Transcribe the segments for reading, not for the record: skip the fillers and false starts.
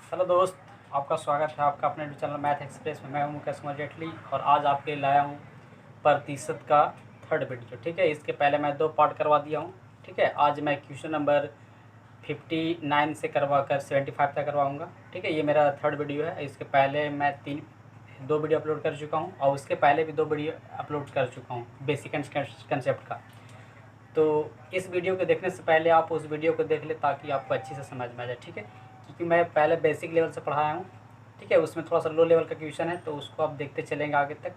Hello दोस्त, आपका स्वागत है आपका अपने चैनल मैथ एक्सप्रेस में। मैं हूं मुकेश कुमार जेटली और आज आपके लिए लाया हूं प्रतिशत का थर्ड वीडियो। ठीक है, इसके पहले मैं 2 पार्ट करवा दिया हूं। ठीक है, आज मैं क्वेश्चन नंबर 59 से करवा कर 75 तक करवाऊँगा। ठीक है, ये मेरा थर्ड वीडियो है। इसके पहले मैं 2 वीडियो अपलोड कर चुका हूँ और उसके पहले भी 2 वीडियो अपलोड कर चुका हूँ बेसिक कंसेप्ट का। तो इस वीडियो को देखने से पहले आप उस वीडियो को देख लें ताकि आपको अच्छे से समझ में आ जाए। ठीक है, क्योंकि मैं पहले बेसिक लेवल से पढ़ाया हूँ। ठीक है, उसमें थोड़ा सा लो लेवल का क्वेश्चन है, तो उसको आप देखते चलेंगे आगे तक,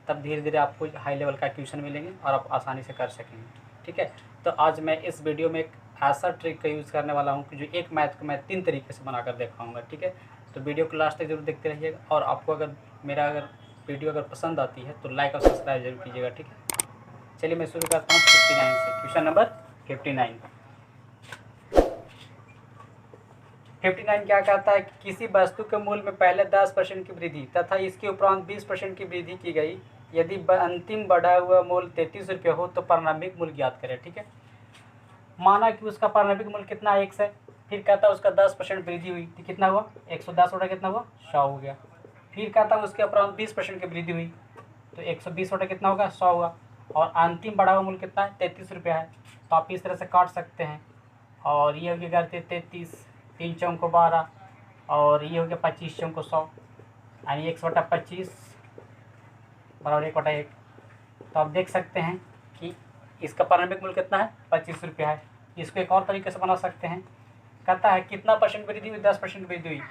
तब धीरे धीरे आपको हाई लेवल का क्वेश्चन मिलेंगे और आप आसानी से कर सकेंगे। ठीक है, तो आज मैं इस वीडियो में एक ऐसा ट्रिक का यूज़ करने वाला हूँ कि जो एक मैथ को मैं 3 तरीके से बनाकर दिखाऊँगा। ठीक है, तो वीडियो को लास्ट तक जरूर देखते रहिएगा और आपको अगर वीडियो अगर पसंद आती है तो लाइक और सब्सक्राइब जरूर कीजिएगा। ठीक है, चलिए मैं शुरू करता हूँ 59 से। Question number 59। 59 क्या कहता है कि किसी वस्तु के मूल्य में पहले 10% की वृद्धि तथा इसके उपरांत 20% की वृद्धि की गई। यदि अंतिम बढ़ा हुआ मूल्य 33 रुपये हो तो प्रारंभिक मूल्य ज्ञात करें। ठीक है, माना कि उसका प्रारंभिक मूल्य कितना 1 है, फिर कहता है उसका 10% वृद्धि हुई तो कितना हुआ 110 बटा कितना हुआ 100 हो गया। फिर कहता है उसके उपरांत 20% की वृद्धि हुई तो 120 बटा कितना होगा 100 हुआ। और अंतिम बढ़ा हुआ मूल्य कितना है 33 रुपया है। तो आप इस तरह से काट सकते हैं और ये हो गया करते 33, 3 चौक को 12 और ये हो गया 25 चौक को 100, यानी 1/25 बराबर 1/1। तो आप देख सकते हैं कि इसका प्रारंभिक मूल्य कितना है 25 रुपया है। इसको एक और तरीके से बना सकते हैं। कहता है कितना परसेंट वृद्धि हुई 10% वृद्धि हुई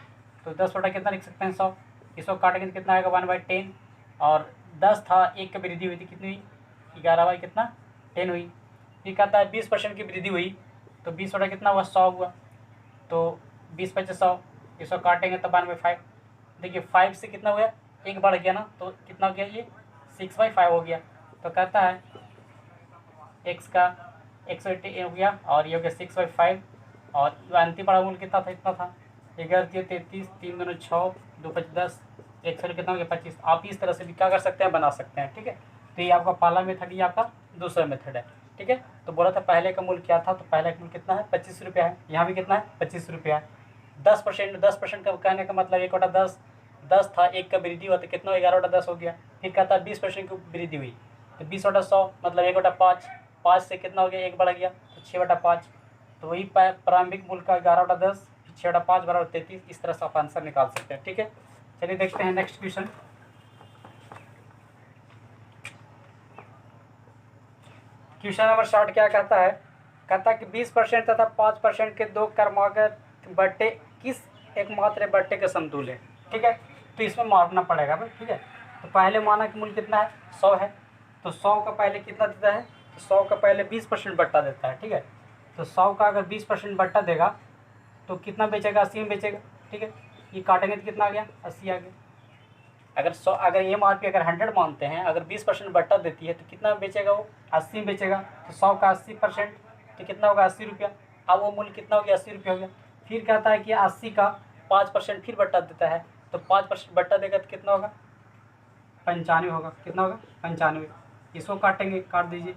तो 10 बटा कितना लिख सकते हैं 100। इसको काटेंगे तो कितना आएगा 1/10 और 10 था 1 की वृद्धि हुई थी कितनी हुई 11 बाई कितना 10 हुई। फिर कहता है 20% की वृद्धि हुई तो 20 बटा कितना हुआ 100 हुआ। तो 20 पचे 100, इसको काटेंगे तो 1/5। देखिए 5 से कितना हो गया 1 बढ़ गया ना, तो कितना हो गया ये 6/5 हो गया। तो कहता है x का 180 हो गया और ये हो गया 6/5 और अंतिम बड़ा मूल्य कितना था इतना था 11 33, 3 दूनी 6, 2 5 10, 1 से कितना हो गया 25। आप इस तरह से भी क्या कर सकते हैं बना सकते हैं। ठीक है, तो ये आपका पहला मेथड, ये आपका दूसरा मेथड है। ठीक है, तो बोला था पहले का मूल्य क्या था, तो पहले का मूल्य कितना है 25 रुपया है। यहाँ भी कितना है 25 रुपया है। 10% का कहने का मतलब 1/10, 10 था 1 का वृद्धि हुआ तो कितना 11/10 हो गया। फिर कहता है 20% की वृद्धि हुई तो 20/100 मतलब 1/5, 5 से कितना हो गया 1 बढ़ गया तो 6/5। तो वही प्रारंभिक मूल्य का 11/10 6/5 बराबर 33। इस तरह से आप आंसर निकाल सकते हैं। ठीक है, चलिए देखते हैं नेक्स्ट क्वेश्चन। क्वेश्चन नंबर 60 क्या कहता है, कहता है कि 20% तथा 5% के 2 क्रमागत बट्टे किस एकमात्र बट्टे के समतुल्य है। ठीक है, तो इसमें मारना पड़ेगा भाई। ठीक है, तो पहले माना कि मूल्य कितना है 100 है, तो 100 का पहले कितना देता है, तो 100 का पहले 20% बट्टा देता है। ठीक है, तो 100 का अगर 20% बट्टा देगा तो कितना बेचेगा 80 में बेचेगा। ठीक है, ये काटेंगे तो कितना आ गया 80 आ गया। अगर ये मान के अगर 100 मानते हैं, अगर 20% बट्टा देती है तो कितना बेचेगा वो 80 में बेचेगा। तो 100 का 80% तो कितना होगा 80 रुपया। अब वो मूल्य कितना हो गया 80 रुपया हो गया। फिर कहता है कि 80 का 5% फिर बट्टा देता है, तो 5% बट्टा देगा तो कितना होगा 95 होगा। कितना होगा 95। इसको काटेंगे, काट दीजिए,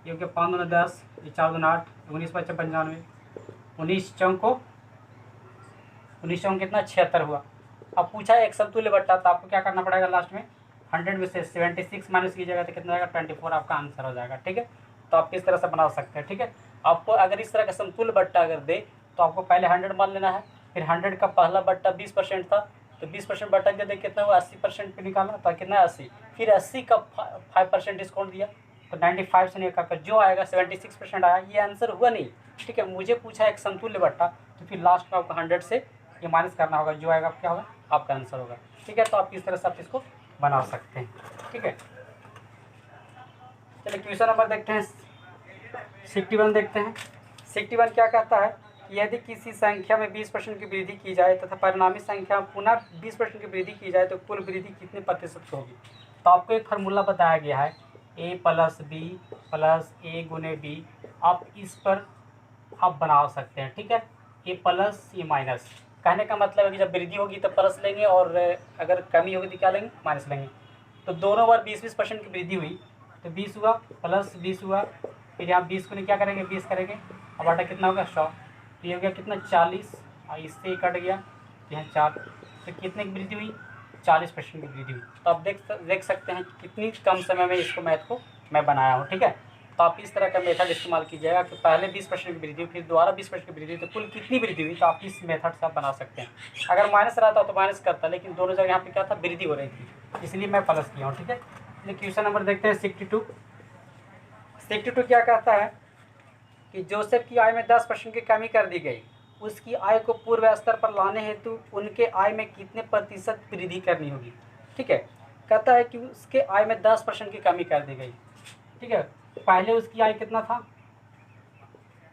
ये हो गया 5 दूना 10, ये 4 दूना 8, 19 5 95, 19 चौक को 19 चौक कितना 76 हुआ। अब पूछा है एक समतुल्य बट्टा, तो आपको क्या करना पड़ेगा लास्ट में 100 में से 76 माइनस कीजिएगा तो कितना आएगा 24 आपका आंसर हो जाएगा। ठीक है, तो आप किस तरह से बना सकते हैं। ठीक है, आपको अगर इस तरह का समतुल्य बट्टा अगर दे तो आपको पहले 100 मान लेना है, फिर 100 का पहला बट्टा 20% था तो 20% बट्टा दे कितना हुआ 80% पे निकालना तो कितना 80, फिर 80 का 5% डिस्काउंट दिया तो 95 से निकाल कर जो आएगा 76% आया। ये आंसर हुआ नहीं। ठीक है, मुझे पूछा एक समतुल्य बट्टा, तो फिर लास्ट में आपको 100 से ये माइनस करना होगा, जो आएगा क्या होगा आपका आंसर होगा। ठीक है, तो आप इस तरह से आप इसको बना सकते हैं। ठीक है, चलिए क्वेश्चन नंबर देखते हैं 61 देखते हैं। 61 क्या कहता है, यदि किसी संख्या में 20% की वृद्धि की जाए तथा परिणामी संख्या में पुनः 20% की वृद्धि की जाए तो कुल वृद्धि कितने प्रतिशत की होगी। तो आपको एक फार्मूला बताया गया है a + b + a गुने b। आप इस पर आप बना सकते हैं। ठीक है, a प्लस ये माइनस, कहने का मतलब है कि जब वृद्धि होगी तो प्लस लेंगे और अगर कमी होगी तो क्या लेंगे माइनस लेंगे। तो दोनों बार 20% की वृद्धि हुई तो 20 हुआ प्लस 20 हुआ, फिर यहाँ 20 को नहीं क्या करेंगे 20 करेंगे और बटा कितना होगा 100। तो ये हो गया कितना 40 और इससे कट गया यहाँ 4, तो कितने की वृद्धि हुई? 40% की वृद्धि हुई। तो आप देख सकते हैं कि कितनी कम समय में इसको मैथ को मैं बनाया हूँ। ठीक है, तो आप इस तरह का मेथड इस्तेमाल कीजिएगा कि पहले 20% की वृद्धि हुई, फिर दोबारा 20% की वृद्धि हुई, तो कुल कितनी वृद्धि हुई, तो आप इस मेथड से आप बना सकते हैं। अगर माइनस रहता तो माइनस करता, लेकिन दोनों जगह यहाँ पे क्या था, वृद्धि हो रही थी, इसलिए मैं प्लस किया हूँ। ठीक है, क्वेश्चन नंबर देखते हैं 62। 62 क्या कहता है कि जोसेफ की आय में 10% की कमी कर दी गई, उसकी आय को पूर्व स्तर पर लाने हेतु उनके आय में कितने प्रतिशत वृद्धि करनी होगी। ठीक है, कहता है कि उसके आय में 10% की कमी कर दी गई। ठीक है, पहले उसकी आय कितना था,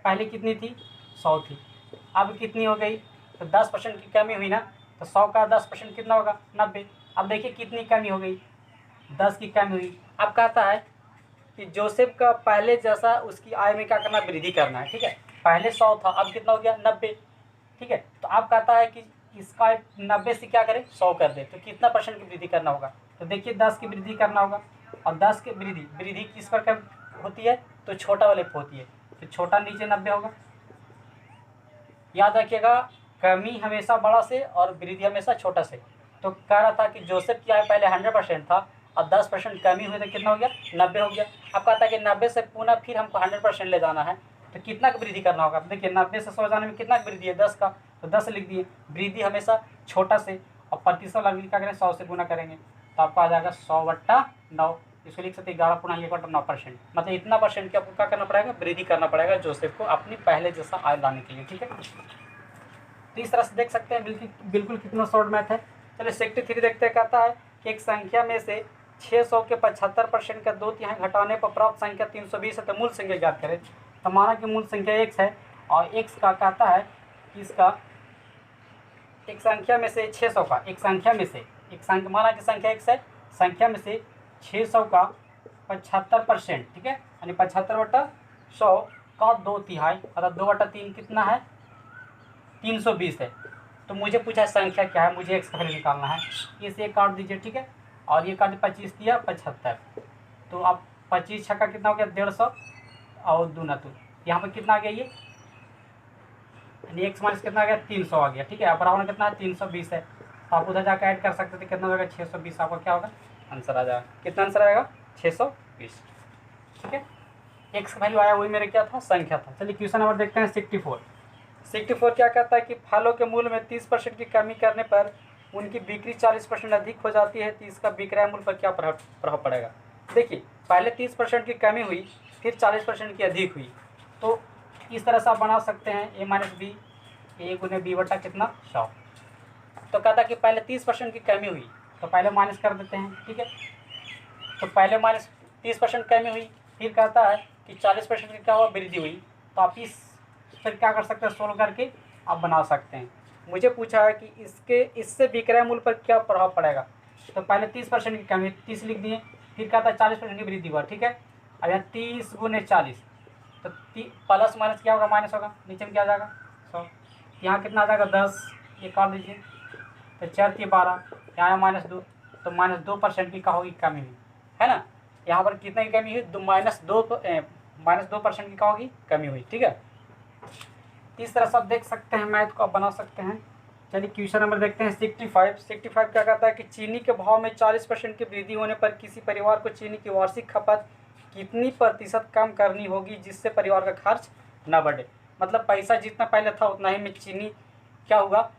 पहले कितनी थी, 100 थी, अब कितनी हो गई, तो 10% की कमी हुई ना, तो 100 का 10% कितना होगा, 90। अब देखिए कितनी कमी हो गई, 10 की कमी हुई। अब कहता है कि जोसेफ का पहले जैसा उसकी आय में क्या करना, वृद्धि करना है। ठीक है, पहले 100 था, अब कितना हो गया, 90। ठीक है, तो अब कहता है कि इसका 90 से क्या करें, 100 कर दे, तो कितना % की वृद्धि करना होगा, तो देखिए 10 की वृद्धि करना होगा। और 10 की वृद्धि किस पर कम होती है, तो छोटा वाले पर होती है, तो छोटा नीचे 90 होगा। याद रखिएगा, कमी हमेशा बड़ा से और वृद्धि हमेशा छोटा से। तो कह रहा था कि जोसेफ की आय पहले 100% था, और 10% कमी हुई तो कितना हो गया, 90 हो गया। अब कहता है कि 90 से पुनः फिर हमको 100% ले जाना है, तो कितना की वृद्धि करना होगा। देखिए 90 से 100 जाने में कितना की वृद्धि है, 10 का, तो 10 लिख दिए। वृद्धि हमेशा छोटा से, और प्रतिशत वाला क्या करें, 100 से गुना करेंगे, तो आपको आ जाएगा 100/9। इसको लिख सकते 11/1/9%, मतलब इतना % की आपको क्या करना पड़ेगा, वृद्धि करना पड़ेगा जोसेफ को अपनी पहले जैसा आय लाने के लिए। ठीक है, तो इस तरह से देख सकते हैं बिल्कुल कितना शॉर्ट मैथ है। चलिए 63 देखते हैं, कहता है कि एक संख्या में से 600 के 75% का 2/3 घटाने पर प्राप्त संख्या 320 है, तो मूल संख्या ज्ञात करें। तो माना कि मूल संख्या x है, और x का कहता है कि इसका एक संख्या में से 600 का, एक संख्या में से एक संख्या, माना कि संख्या x है, संख्या में से 600 का 75%, ठीक है, यानी 75/100 का 2/3, मतलब 2/3 कितना है, 320 है। तो मुझे पूछा संख्या क्या है, मुझे x का वैल्यू निकालना है। इसे काट दीजिए, ठीक है, और ये काट 25 दिया 75, तो अब 25 छक्का कितना हो गया, 150, और दूना तो यहाँ पर कितना आ गया, ये यानी एक्स माइनस कितना आ गया, 300 आ गया। ठीक है, अब बराबर कितना है, 320 है, तो आप उधर जाकर ऐड कर सकते थे, कितना होगा, 620। आपका क्या होगा, आंसर आ जाएगा, कितना आंसर आएगा, 620। ठीक है, एक्स का वैल्यू आया, वही मेरे क्या था, संख्या था। चलिए क्वेश्चन नंबर देखते हैं 64। 64 क्या कहता है कि फलों के मूल्य में 30% की कमी करने पर उनकी बिक्री 40% अधिक हो जाती है, तो इसका विक्रय मूल्य पर क्या प्रभाव पड़ेगा। देखिए पहले 30% की कमी हुई, फिर 40% की अधिक हुई, तो इस तरह से आप बना सकते हैं a माइनस बी, ए गुने बी बटा कितना, 100। तो कहता है कि पहले 30% की कमी हुई, तो पहले माइनस कर देते हैं। ठीक है, तो पहले माइनस 30% कमी हुई, फिर कहता है कि 40% की क्या हुआ, वृद्धि हुई, तो आप इस फिर क्या कर सकते हैं, सोल्व करके आप बना सकते हैं। मुझे पूछा है कि इससे विक्रय मूल्य पर क्या प्रभाव पड़ेगा, तो पहले 30% की कमी, 30 लिख दिए, फिर कहता है 40% की वृद्धि हुआ। ठीक है, अब यहाँ 30 गुने 40, तो प्लस माइनस क्या होगा, माइनस होगा, नीचे में क्या आ जाएगा, 100, यहाँ कितना आ जाएगा, 10, ये काट दीजिए, तो 4 थी 12, यहाँ -2, तो -2% की क्या होगी, कमी हुई है ना। यहाँ पर कितने की कमी हुई, -2% की क्या होगी, कमी हुई। ठीक है, इस तरह से आप देख सकते हैं, मैथ को आप बना सकते हैं। चलिए क्वेश्चन नंबर देखते हैं 65। 65 क्या कहता है कि चीनी के भाव में 40% की वृद्धि होने पर किसी परिवार को चीनी की वार्षिक खपत कितनी प्रतिशत कम करनी होगी जिससे परिवार का खर्च न बढ़े। मतलब पैसा जितना पहले था उतना ही में चीनी क्या हुआ,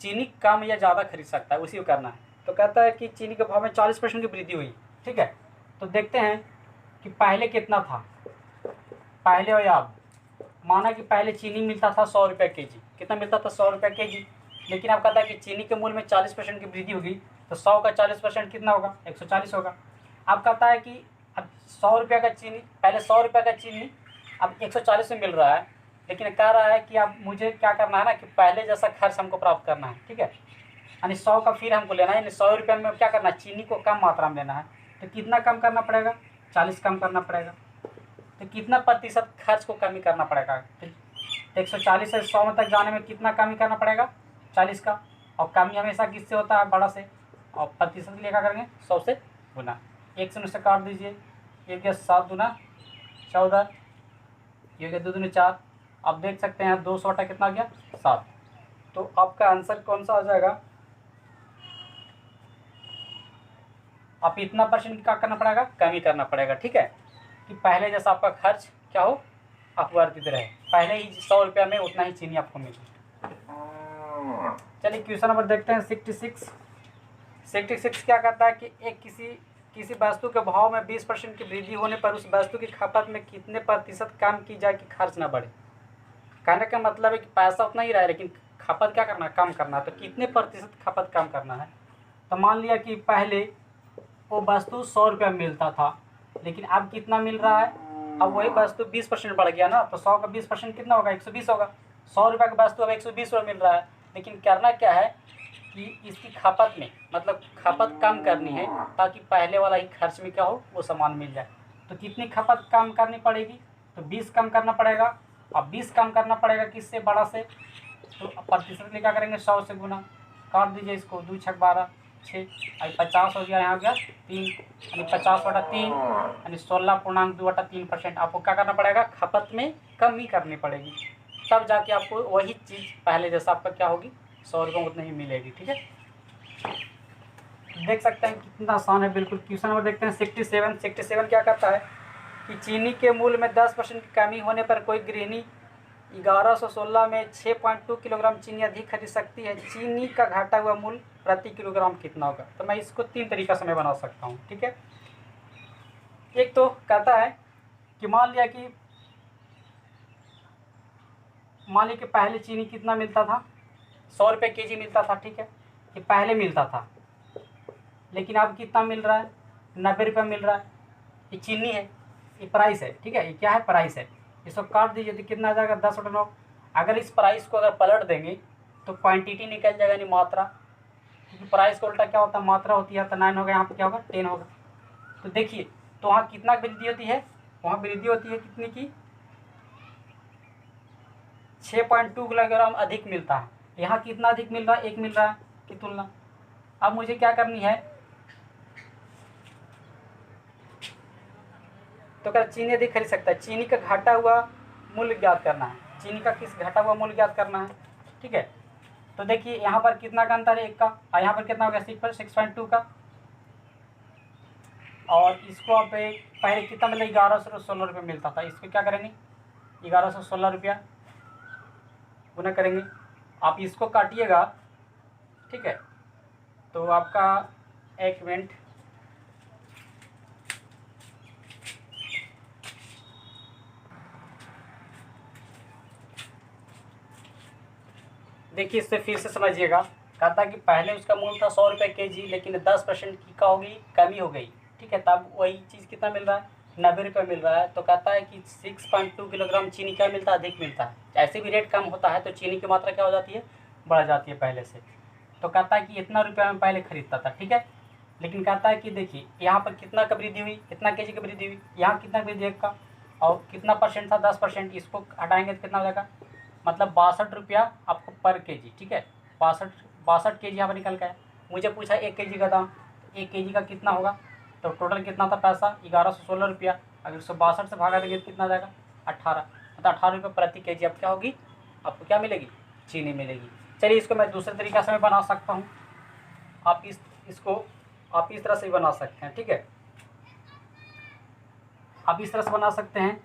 चीनी कम या ज़्यादा खरीद सकता है, उसी को करना है। तो कहता है कि चीनी के भाव में 40% की वृद्धि हुई। ठीक है, तो देखते हैं कि पहले कितना था, पहले और अब। माना कि पहले चीनी मिलता था 100 रुपये के जी, कितना मिलता था, 100 रुपये के जी, लेकिन अब कहता है कि चीनी के मूल्य में 40% की वृद्धि होगी, तो 100 का 40% कितना होगा, 140 होगा। अब कहता है कि अब 100 रुपये का चीनी, पहले 100 रुपये का चीनी अब 140 में मिल रहा है, लेकिन कह रहा है कि अब मुझे क्या करना है ना, कि पहले जैसा खर्च हमको प्राप्त करना है। ठीक है, यानी 100 का फिर हमको लेना है, यानी 100 रुपये में क्या करना है, चीनी को कम मात्रा में लेना है, तो कितना कम करना पड़ेगा, 40 कम करना पड़ेगा। तो कितना प्रतिशत खर्च को कमी करना पड़ेगा, तो 140 से 100 तक जाने में कितना कमी करना पड़ेगा, 40 का। और कमी हमेशा किससे होता है, बड़ा से, और प्रतिशत लेकर करेंगे 100 से गुना। 1 से उससे काट दीजिए, 1 या 7 दूना 14, ये 2 दूनी 4। आप देख सकते हैं 200 कितना हो गया, 7। तो आपका आंसर कौन सा हो जाएगा? आप इतना परसेंट क्या करना पड़ेगा? कमी करना पड़ेगा। ठीक है, कि पहले जैसा आपका खर्च क्या हो, अपवर्तित रहे, पहले ही 100 रुपया में उतना ही चीनी आपको मिले। चलिए क्वेश्चन नंबर देखते हैं 66। 66 क्या कहता है कि एक किसी वस्तु के भाव में 20% की वृद्धि होने पर उस वस्तु की खपत में कितने प्रतिशत काम की जाए कि खर्च न बढ़े। कहने का मतलब है कि पैसा उतना ही रहा है लेकिन खपत क्या करना है? कम करना है। तो कितने प्रतिशत खपत कम करना है? तो मान लिया कि पहले वो वस्तु 100 रुपया मिलता था, लेकिन अब कितना मिल रहा है? अब वही वस्तु 20% बढ़ गया ना, तो 100 का 20% कितना होगा? 120 होगा। 100 रुपये का वस्तु अब 120 रुपये मिल रहा है, लेकिन करना क्या है कि इसकी खपत में मतलब खपत कम करनी है ताकि पहले वाला ही खर्च में क्या हो, वो सामान मिल जाए। तो कितनी खपत कम करनी पड़ेगी? तो 20 कम करना पड़ेगा। अब 20 कम करना पड़ेगा किससे? बड़ा से। तो प्रतिशत में क्या करेंगे? 100 से गुना। काट दीजिए इसको, 2 छक 12, 6, 50 हो गया, यहाँ गया 3, यानी 50/3 यानी 16.2/3%। आपको क्या करना पड़ेगा? खपत में कम ही करनी पड़ेगी, तब जाके आपको वही चीज़ पहले जैसा आपका क्या होगी, 100 रुपये उतना ही मिलेगी। ठीक है, देख सकते हैं कितना आसान है बिल्कुल। क्वेश्चन नंबर देखते हैं 67। 67 क्या कहता है कि चीनी के मूल्य में 10% की कमी होने पर कोई गृहिणी 1116 में 6.2 किलोग्राम चीनी अधिक खरीद सकती है। चीनी का घटा हुआ मूल्य प्रति किलोग्राम कितना होगा? तो मैं इसको 3 तरीका से मैं बना सकता हूँ। ठीक है, एक तो कहता है कि मान लिया कि पहले चीनी कितना मिलता था? 100 रुपये के जी मिलता था। ठीक है, ये पहले मिलता था, लेकिन अब कितना मिल रहा है? 90 रुपये मिल रहा है। ये चीनी है, ये प्राइस है। ठीक है, ये क्या है? प्राइस है। इसको काट दीजिए तो कितना आ जाएगा? 10/9। अगर इस प्राइस को अगर पलट देंगे तो क्वांटिटी निकल जाएगा, यानी मात्रा, क्योंकि प्राइस का उल्टा क्या होता है? मात्रा होती है। तो 9 होगा, यहाँ पे क्या होगा? 10 होगा। तो देखिए, तो वहाँ कितना वृद्धि होती है? वहाँ वृद्धि होती है कितनी की? 6.2 किलोग्राम अधिक मिलता है। यहाँ कितना अधिक मिल रहा है? 1 मिल रहा है की तुलना। अब मुझे क्या करनी है? तो क्या चीनी अधिक खरीद सकता है? चीनी का घटा हुआ मूल्य ज्ञात करना है। चीनी का किस घटा हुआ मूल्य ज्ञात करना है। ठीक है, तो देखिए यहाँ पर कितना का अंतर है? 1 का, और यहाँ पर कितना हो गया? 6.2 का। और इसको आप पहले कितना मिला? 1116 रुपये मिलता था। इसको क्या करेंगे? 1116 रुपया गुना करेंगे। आप इसको काटिएगा। ठीक है, तो आपका 1 मिनट, देखिए इससे फिर से समझिएगा। कहता कि पहले उसका मूल्य था 100 रुपये के जी, लेकिन 10% की क्या हो गई? कमी हो गई। ठीक है, तब वही चीज़ कितना मिल रहा है? 90 रुपये मिल रहा है। तो कहता है कि 6.2 किलोग्राम चीनी क्या मिलता है? अधिक मिलता है। ऐसे भी रेट कम होता है तो चीनी की मात्रा क्या हो जाती है? बढ़ जाती है पहले से। तो कहता है कि इतना रुपया में पहले खरीदता था। ठीक है, लेकिन कहता है कि देखिए यहाँ पर कितना का वृद्धि हुई? कितना के जी की वृद्धि हुई? यहाँ कितना वृद्धि? 1 का। और कितना परसेंट था? 10%। इसको हटाएंगे तो कितना हो जाएगा? मतलब 62 रुपया आपको पर के जी। ठीक है, 62 के जी यहाँ पर निकल गया। मुझे पूछा 1 के जी का दाम, 1 के जी का कितना होगा? तो टोटल कितना था पैसा? 1116 रुपया। अगर 162 से भागा देंगे तो कितना आ जाएगा? 18। मतलब 18 रुपये प्रति के जी अब क्या होगी? आपको क्या मिलेगी? चीनी मिलेगी। चलिए इसको मैं दूसरे तरीक़ा से मैं बना सकता हूँ। आप इसको आप इस तरह से भी बना सकते हैं। ठीक है, आप इस तरह से बना सकते हैं।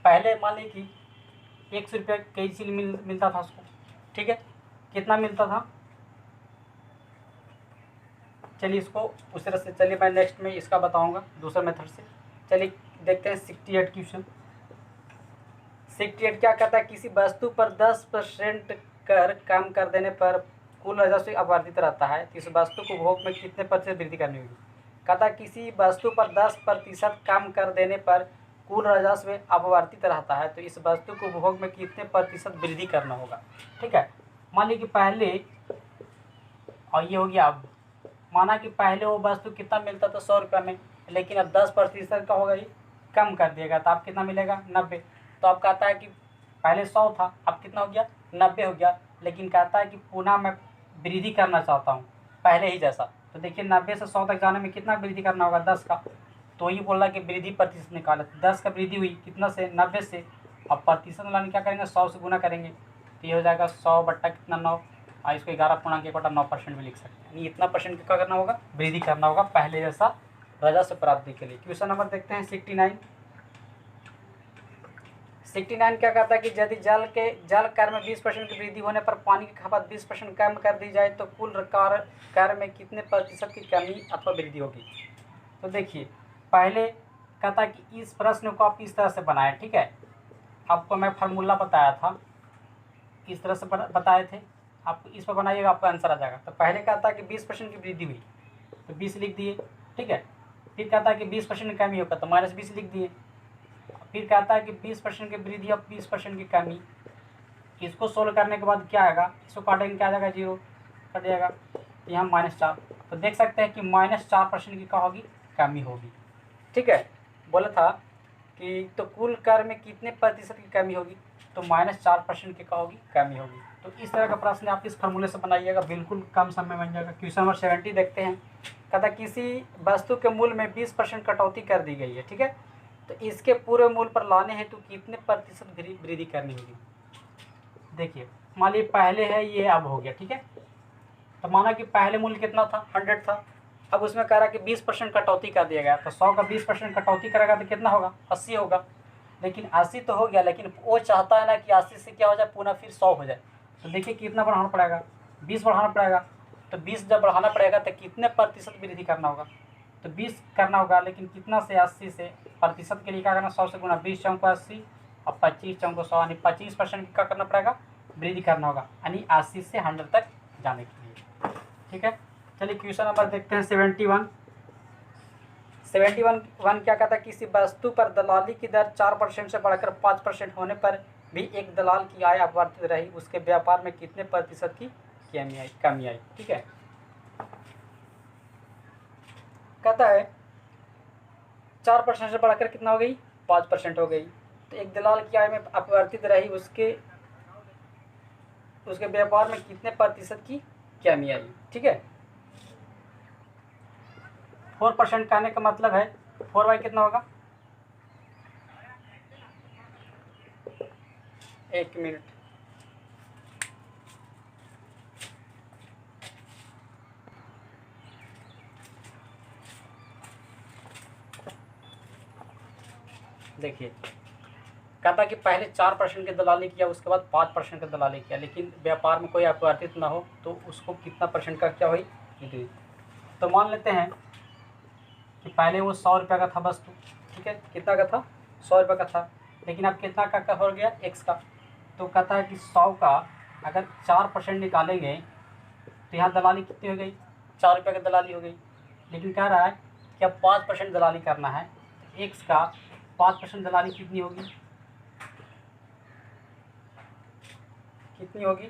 पहले मान ली कि 100 रुपया के जी मिलता था उसको। ठीक है, कितना मिलता था? चलिए इसको उस तरह से, चलिए मैं नेक्स्ट में इसका बताऊंगा दूसरे मेथड से। चलिए देखते हैं 68 क्वेश्चन। 68 क्या कहता है? किसी वस्तु पर 10% कर कम कर देने पर कुल राजस्व अपवर्तित रहता है, तो इस वस्तु को उपभोग में कितने प्रतिशत वृद्धि करनी होगी? कहता है किसी वस्तु पर 10% कम कर देने पर कुल राजस्व अपवर्तित रहता है, तो इस वस्तु को उपभोग में कितने प्रतिशत वृद्धि करना होगा? ठीक है, मान लीजिए कि पहले, और ये हो गया। अब माना कि पहले वो वस्तु कितना मिलता था? 100 रुपये में, लेकिन अब 10% का होगा, ये कम कर दिएगा, तो आप कितना मिलेगा? 90। तो अब कहता है कि पहले 100 था, अब कितना हो गया? 90 हो गया। लेकिन कहता है कि पुनः मैं वृद्धि करना चाहता हूँ पहले ही जैसा। तो देखिए 90 से 100 तक जाने में कितना वृद्धि करना होगा? 10 का। तो ये बोल रहा है कि वृद्धि प्रतिशत निकालो। 10 का वृद्धि हुई कितना से, 90 से। अब प्रतिशत निकालने क्या करेंगे, 100 से गुना करेंगे, तो ये हो जाएगा 100 बट्टा कितना 9, और इसको 11.1/9% में लिख सकते हैं। यानी इतना परसेंट क्या करना होगा, वृद्धि करना होगा पहले जैसा राजस्व प्राप्ति के लिए। क्वेश्चन नंबर देखते हैं 69। 69 क्या कहता है कि यदि जल कर में 20% की वृद्धि होने पर पानी की खपत 20% कम कर दी जाए तो कुल कर में कितने प्रतिशत की कमी अथवा वृद्धि होगी। तो देखिए, पहले कहता है कि इस प्रश्न को आप इस तरह से बनाएं, ठीक है। आपको मैं फार्मूला बताया था, इस तरह से बताए थे, आप इस पर बनाइएगा, आपका आंसर आ जाएगा। तो पहले कहता है कि 20% की वृद्धि हुई तो 20 लिख दिए, ठीक है। फिर कहता है कि 20% की कमी होगा तो -20 लिख दिए। फिर कहता है कि 20% की वृद्धि और 20% की कमी, इसको सोल्व करने के बाद क्या आएगा, इसको काटेंगे क्या आ जाएगा, 0 कट जाएगा, तो यहाँ -4। तो देख सकते हैं कि -4% की क्या होगी, कमी होगी, ठीक है। बोला था कि तो कुल कर में कितने प्रतिशत की कमी होगी, तो -4% की क्या होगी, कमी होगी। तो इस तरह का प्रश्न आप इस फार्मूले से बनाइएगा, बिल्कुल कम समय बन जाएगा। क्वेश्चन नंबर 70 देखते हैं। कहता किसी वस्तु के मूल्य में 20% कटौती कर दी गई है, ठीक है। तो इसके पूरे मूल्य पर लाने हेतु कितने प्रतिशत वृद्धि करनी होगी। देखिए, मान लीजिए पहले है ये, अब हो गया, ठीक है। तो माना कि पहले मूल्य कितना था, 100 था। अब उसमें कह रहा है कि 20% कटौती कर दिया गया, तो 100 का 20% कटौती करेगा तो कितना होगा, 80 होगा। लेकिन 80 तो हो गया, लेकिन वो चाहता है ना कि 80 से क्या हो जाए, पुनः फिर 100 हो जाए। तो देखिए कितना बढ़ाना पड़ेगा, 20 बढ़ाना पड़ेगा। तो 20 जब बढ़ाना पड़ेगा तो कितने प्रतिशत वृद्धि करना होगा, तो 20 करना होगा। लेकिन कितना से, 80 से। प्रतिशत के लिए क्या करना, 100 से गुना, 20 चौको 80 और 25 चौको 100, यानी 25% क्या करना पड़ेगा, वृद्धि करना होगा, यानी 80 से 100 तक जाने के लिए, ठीक है। चलिए क्वेश्चन नंबर देखते हैं 71। 71 क्या कहता है, किसी वस्तु पर दलाली की दर 4% से बढ़कर 5% होने पर भी एक दलाल की आय अपवर्तित रही, उसके व्यापार में कितने प्रतिशत की कमी आई, ठीक है। कहता है 4% से बढ़कर कितना हो गई, 5% हो गई। तो एक दलाल की आय में अपवर्तित रही, उसके व्यापार में कितने प्रतिशत की कमी आई, ठीक है। 4% कहने का मतलब है 4/, कितना होगा, 1 मिनट। देखिए, कहता कि पहले 4% की दलाली किया, उसके बाद 5% का दलाली किया, लेकिन व्यापार में कोई अपवर्तित ना हो, तो उसको कितना परसेंट का क्या हुई, वृद्धि। तो मान लेते हैं कि पहले वो 100 रुपये का था वस्तु, ठीक है। कितना का था, 100 रुपये का था। लेकिन अब कितना का हो गया, x का। तो कहता है कि 100 का अगर 4% निकालेंगे तो यहाँ दलाली कितनी हो गई, 4 रुपये की दलाली हो गई। लेकिन कह रहा है कि अब 5% दलाली करना है, तो x का 5% दलाली कितनी होगी, कितनी होगी,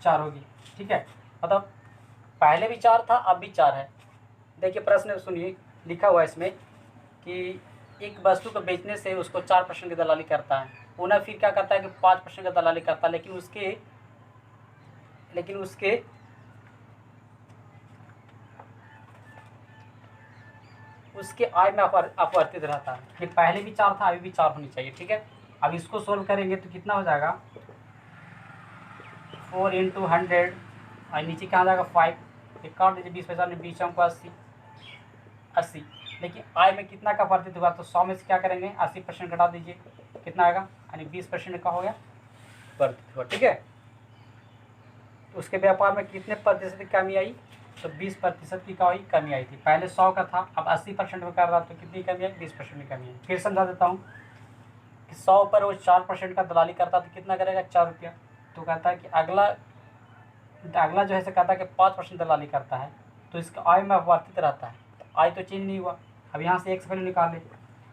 4 होगी, ठीक है। मतलब पहले भी 4 था, अब भी 4 है। देखिए प्रश्न सुनिए, लिखा हुआ है इसमें कि एक वस्तु को बेचने से उसको 4% की दलाली करता है, पुनः फिर क्या करता है कि 5% का दलाली करता है, लेकिन उसके आय में अपवर्तित रहता है। ये पहले भी 4 था, अभी भी 4 होनी चाहिए, ठीक है। अब इसको सोल्व करेंगे तो कितना हो जाएगा, 4 × 100 और नीचे कहाँ जाएगा 5, फिर काट दीजिए 20 पैसा, 20 चौको 80। लेकिन आय में कितना का अपवर्तित हुआ, तो 100 में से क्या करेंगे, 80% घटा दीजिए, कितना आएगा, यानी 20% का हो गया अपवर्तित हुआ, ठीक है। तो उसके व्यापार में कितने प्रतिशत की कमी आई, तो 20% की कमी आई थी। पहले 100 का था, अब 80% में कर रहा, तो कितनी कमी आई, 20% की कमी आई। फिर समझा देता हूँ कि 100 पर वो 4% का दलाली करता तो कितना करेगा, 4 रुपया। तो कहता है कि अगला जो है से कहता है कि 5% दलाली करता है, तो इसका आय में अपवर्तित रहता है, तो आय तो चेंज नहीं हुआ। अब यहाँ से x वैल्यू निकाले,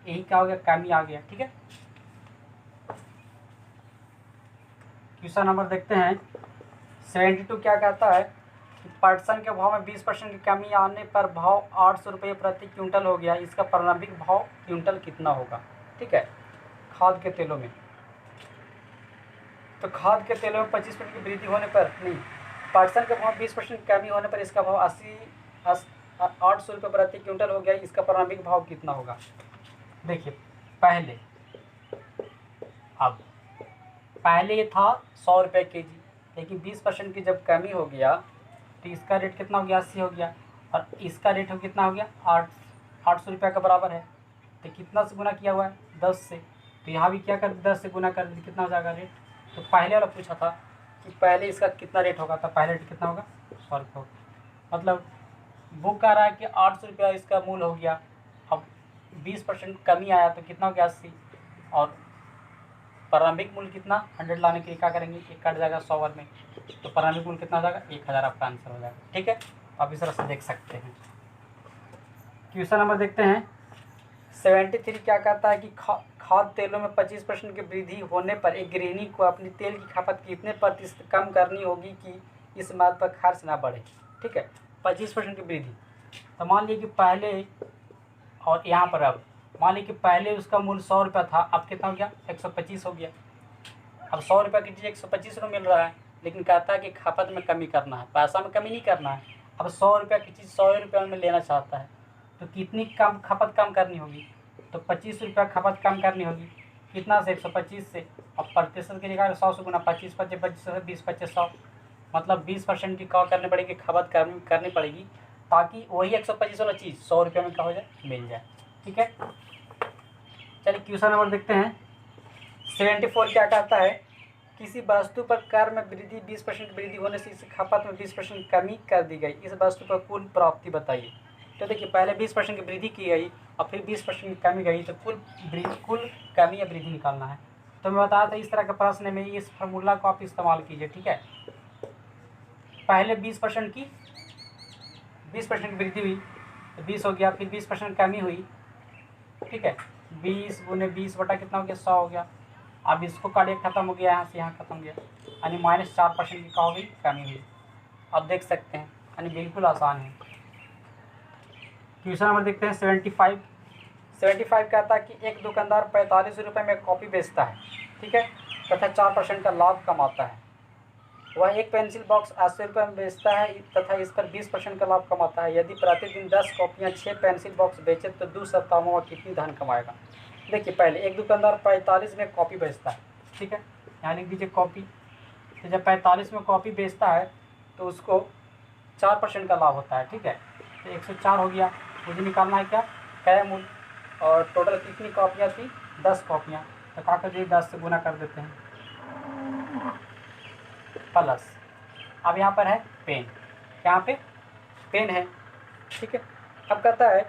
यही क्या हो गया, कमी आ गया, ठीक है। क्वेश्चन नंबर देखते हैं 72 क्या कहता है कि पटसन के भाव में 20% की कमी आने पर भाव 800 रुपये प्रति क्विंटल हो गया, इसका प्रारंभिक भाव क्विंटल कितना होगा, ठीक है। खाद के तेलों में, तो खाद के तेलों में 25% की वृद्धि होने पर, नहीं, पटसन के भाव 20% की कमी होने पर इसका भाव 800 रुपये प्रति क्विंटल हो गया, इसका प्रारंभिक भाव कितना होगा? देखिए पहले, अब पहले ये था 100 रुपये के जी, लेकिन 20% की जब कमी हो गया तो इसका रेट कितना हो गया? 80 हो गया, और इसका रेट हो कितना हो गया? 800 रुपये का बराबर है। तो कितना से गुना किया हुआ है? 10 से। तो यहाँ भी क्या कर 10 से गुना कर दे, कितना हो जाएगा रेट? तो पहले वाला पूछा था कि पहले इसका कितना रेट होगा, तो पहले रेट कितना होगा? 100 रुपये होगा। मतलब बुक कह रहा है कि 800 रुपया इसका मूल हो गया, अब 20% कमी आया तो कितना हो गया? 80, और प्रारंभिक मूल्य कितना? 100 लाने के लिए क्या करेंगे? एक कट जाएगा 100 में, तो प्रारंभिक मूल्य कितना हो जाएगा? 1000 आपका आंसर हो जाएगा। ठीक है, आप इस तरह से देख सकते हैं। क्वेश्चन नंबर देखते हैं 73 क्या कहता है कि खाद्य तेलों में 25% की वृद्धि होने पर एक गृहिणी को अपनी तेल की खपत कितने प्रतिशत कम करनी होगी कि इस बात पर खर्च ना बढ़े? ठीक है, 25% की वृद्धि। तो मान लीजिए कि पहले, और यहाँ पर अब मान लीजिए कि पहले उसका मूल्य 100 रुपया था, अब कितना हो गया? 125 हो गया। अब 100 रुपये की चीज़ 125 रुपये मिल रहा है, लेकिन कहता है कि खपत में कमी करना है, पैसा में कमी नहीं करना है। अब 100 रुपये की चीज़ 100 रुपये में लेना चाहता है, तो कितनी कम खपत कम करनी होगी? तो 25 रुपया खपत कम करनी होगी। कितना से? 125 से। अब प्रतिशत की जगह 100 से गुना 25, 25 25 से 20 25 100, मतलब 20% की क्या करनी पड़ेगी? खपत करनी पड़ेगी, ताकि वही 125 वाला चीज़ 100 रुपये में क्या हो जाए? मिल जाए। ठीक है, चलिए क्वेश्चन नंबर देखते हैं 74 क्या कहता है? किसी वस्तु पर कर में वृद्धि 20% वृद्धि होने से इस खपत में 20% कमी कर दी गई, इस वस्तु पर कुल प्राप्ति बताइए। तो देखिए पहले 20% की वृद्धि की गई और फिर 20% की कमी गई, तो कुल कमी या वृद्धि निकालना है। तो मैं बताया था इस तरह के प्रश्न में इस फार्मूला को आप इस्तेमाल कीजिए। ठीक है, पहले 20% की वृद्धि हुई तो 20 हो गया, फिर 20% कमी हुई। ठीक है, 20 गुने 20 बटा कितना हो गया? 100 हो गया। अब इसको काटिए, खत्म हो गया, यहाँ से यहाँ खत्म हो गया, यानी -4% की क्या हो गई? कमी हुई। अब देख सकते हैं, यानी बिल्कुल आसान है। क्वेश्चन नंबर देखते हैं 75 कहता है कि एक दुकानदार 45 रुपये में कॉपी बेचता है, ठीक है, तथा 4% का लाभ कमाता है। वह एक पेंसिल बॉक्स 80 रुपये में बेचता है तथा इस पर 20% का लाभ कमाता है। यदि प्रतिदिन 10 कॉपियाँ 6 पेंसिल बॉक्स बेचे तो 2 सप्ताहों में वह कितनी धन कमाएगा? देखिए पहले एक दुकानदार 45 में कॉपी बेचता है, ठीक है, यहाँ लिख दीजिए कॉपी। तो जब 45 में कॉपी बेचता है तो उसको 4% का लाभ होता है। ठीक है, तो 104 हो गया। मुझे निकालना है क्या? क्रय मूल्य, और टोटल कितनी कॉपियाँ थी? 10 कॉपियाँ। तो क्या कर दिए? 10 से गुना कर देते हैं, प्लस अब यहाँ पर है पेन, यहाँ पे पेन है। ठीक है, अब कहता है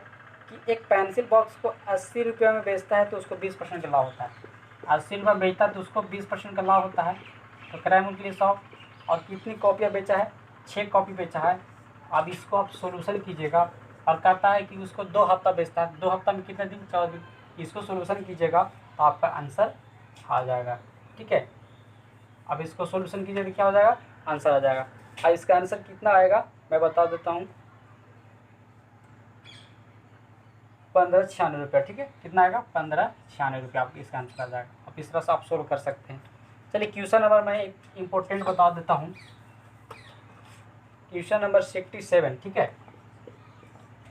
कि एक पेंसिल बॉक्स को 80 रुपये में बेचता है तो उसको 20% का लाभ होता है। 80 रुपये बेचता है तो उसको 20% का लाभ होता है। तो क्रय मूल्य के लिए 100, और कितनी कॉपियाँ बेचा है? 6 कॉपी बेचा है। अब इसको आप सोल्यूशन कीजिएगा, और कहता है कि उसको 2 हफ्ता बेचता है, 2 हफ्ता में कितने दिन? 14 दिन। इसको सोल्यूशन कीजिएगा तो आपका आंसर आ जाएगा। ठीक है, अब इसको सोल्यूशन कीजिए तो क्या हो जाएगा? आंसर आ जाएगा। अब इसका आंसर कितना आएगा मैं बता देता हूँ, 1596 रुपये। ठीक है, कितना आएगा? 1596 रुपये आपको इसका आंसर आ जाएगा। अब इस तरह से आप सोल्व कर सकते हैं। चलिए क्वेश्चन नंबर मैं एक इम्पोर्टेंट बता देता हूँ, क्वेश्चन नंबर 67। ठीक है,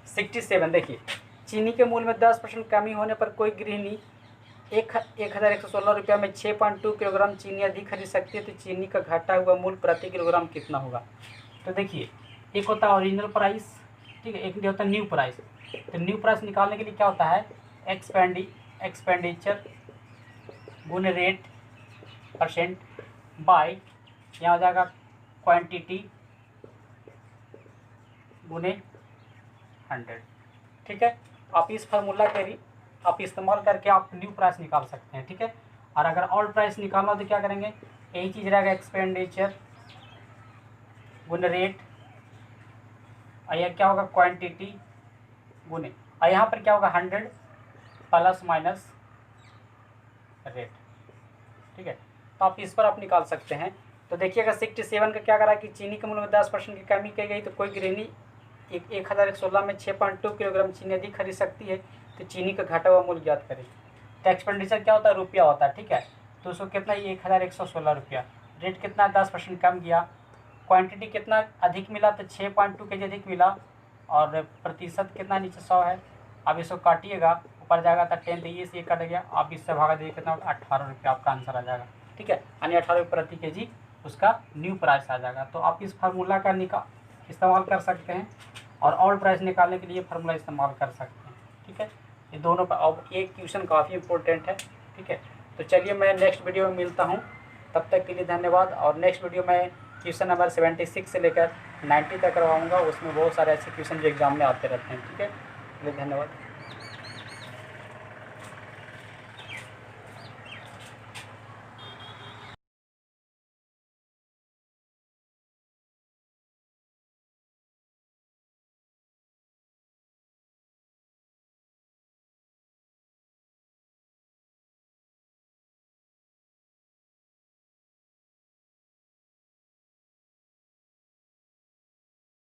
67 देखिए, चीनी के मूल्य में 10% कमी होने पर कोई गृहिणी 1116 रुपये में 6.2 किलोग्राम चीनी अधिक खरीद सकती है, तो चीनी का घटा हुआ मूल्य प्रति किलोग्राम कितना होगा? तो देखिए एक होता है ओरिजिनल प्राइस, ठीक है, एक होता है न्यू प्राइस। तो न्यू प्राइस निकालने के लिए क्या होता है? एक्सपेंडिचर गुने रेट परसेंट बाय, यहाँ हो जाएगा क्वांटिटी गुने 100। ठीक है, आप इस फार्मूला के आप इस्तेमाल करके आप न्यू प्राइस निकाल सकते हैं। ठीक है, और अगर ओल्ड प्राइस निकालना तो क्या करेंगे? यही चीज़ रहेगा, एक्सपेंडिचर गुने रेट, और यह क्या होगा? क्वांटिटी गुने, और यहाँ पर क्या होगा? 100 प्लस माइनस रेट। ठीक है, तो आप इस पर आप निकाल सकते हैं। तो देखिएगा 67 का क्या करा कि चीनी के मूल्य में 10% की कमी की गई, तो कोई गृहिणी 1116 में 6.2 किलोग्राम चीनी अधिक खरीद सकती है, तो चीनी का घटा हुआ मूल्य ज्ञात करें। तो एक्सपेंडिचर क्या होता है? रुपया होता है। ठीक है, तो उसको कितना? 1116 रुपया। रेट कितना? 10% कम किया। क्वांटिटी कितना अधिक मिला? तो 6.2 kg अधिक मिला। और प्रतिशत कितना नीचे 100 है। अब इसको काटिएगा, ऊपर जाएगा तो 10, तो ये से कट गया। आप इससे भागा देखिए कितना, 18 रुपये आपका आंसर आ जाएगा। ठीक है, यानी 18 रुपये प्रति केजी उसका न्यू प्राइस आ जाएगा। तो आप इस फार्मूला का इस्तेमाल कर सकते हैं और ओल्ड प्राइस निकालने के लिए फार्मूला इस्तेमाल कर सकते हैं। ठीक है, ये दोनों पर अब एक क्वेश्चन काफ़ी इंपॉर्टेंट है। ठीक है, तो चलिए मैं नेक्स्ट वीडियो में मिलता हूँ, तब तक के लिए धन्यवाद। और नेक्स्ट वीडियो में क्वेश्चन नंबर 76 से लेकर 90 तक करवाऊँगा, उसमें बहुत सारे ऐसे क्वेश्चन जो एग्जाम में आते रहते हैं। ठीक है, चलिए धन्यवाद।